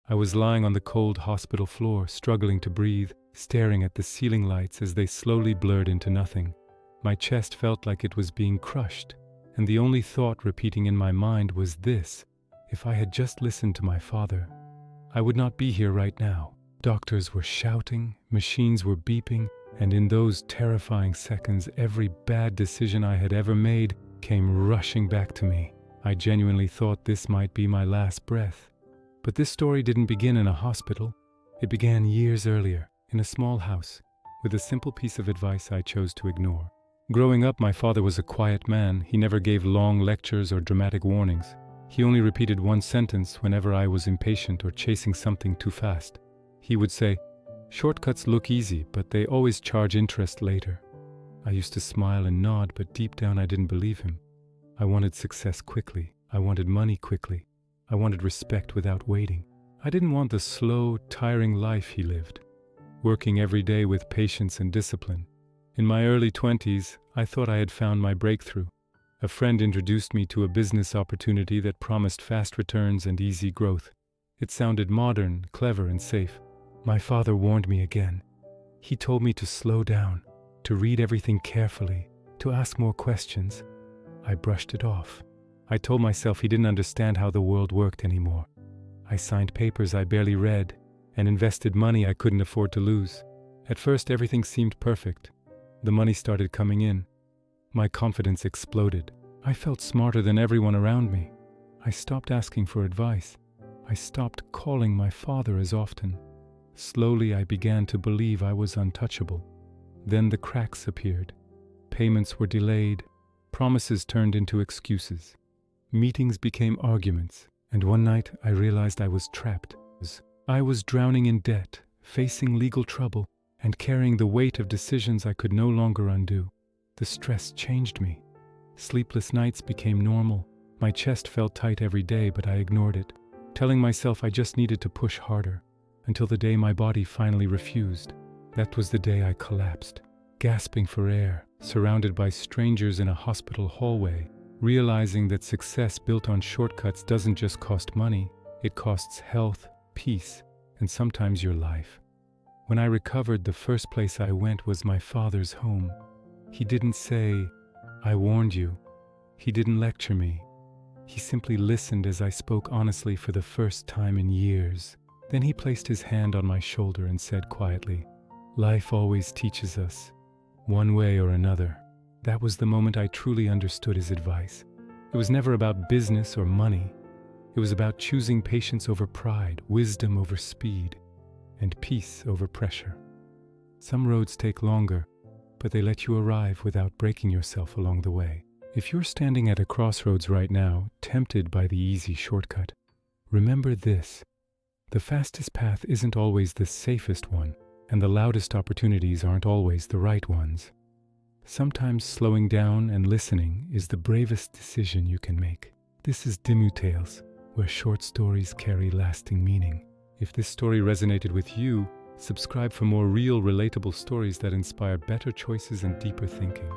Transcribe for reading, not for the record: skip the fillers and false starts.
I was lying on the cold hospital floor, struggling to breathe, staring at the ceiling lights as they slowly blurred into nothing. My chest felt like it was being crushed, and the only thought repeating in my mind was this: if I had just listened to my father, I would not be here right now. Doctors were shouting, machines were beeping, and in those terrifying seconds, every bad decision I had ever made came rushing back to me. I genuinely thought this might be my last breath. But this story didn't begin in a hospital. It began years earlier, in a small house, with a simple piece of advice I chose to ignore. Growing up, my father was a quiet man. He never gave long lectures or dramatic warnings. He only repeated one sentence whenever I was impatient or chasing something too fast. He would say, "Shortcuts look easy, but they always charge interest later." I used to smile and nod, but deep down I didn't believe him. I wanted success quickly. I wanted money quickly. I wanted respect without waiting. I didn't want the slow, tiring life he lived, working every day with patience and discipline. In my early 20s, I thought I had found my breakthrough. A friend introduced me to a business opportunity that promised fast returns and easy growth. It sounded modern, clever, and safe. My father warned me again. He told me to slow down, to read everything carefully, to ask more questions. I brushed it off. I told myself he didn't understand how the world worked anymore. I signed papers I barely read and invested money I couldn't afford to lose. At first, everything seemed perfect. The money started coming in. My confidence exploded. I felt smarter than everyone around me. I stopped asking for advice. I stopped calling my father as often. Slowly, I began to believe I was untouchable. Then the cracks appeared. Payments were delayed. Promises turned into excuses. Meetings became arguments. And one night, I realized I was trapped. I was drowning in debt, facing legal trouble, and carrying the weight of decisions I could no longer undo. The stress changed me. Sleepless nights became normal. My chest felt tight every day, but I ignored it, telling myself I just needed to push harder, until the day my body finally refused. That was the day I collapsed, gasping for air, surrounded by strangers in a hospital hallway, realizing that success built on shortcuts doesn't just cost money, it costs health, peace, and sometimes your life. When I recovered, the first place I went was my father's home. He didn't say, "I warned you." He didn't lecture me. He simply listened as I spoke honestly for the first time in years. Then he placed his hand on my shoulder and said quietly, "Life always teaches us, one way or another." That was the moment I truly understood his advice. It was never about business or money. It was about choosing patience over pride, wisdom over speed, and peace over pressure. Some roads take longer, but they let you arrive without breaking yourself along the way. If you're standing at a crossroads right now, tempted by the easy shortcut, remember this: the fastest path isn't always the safest one, and the loudest opportunities aren't always the right ones. Sometimes slowing down and listening is the bravest decision you can make. This is DimuTales, where short stories carry lasting meaning. If this story resonated with you, subscribe for more real, relatable stories that inspire better choices and deeper thinking.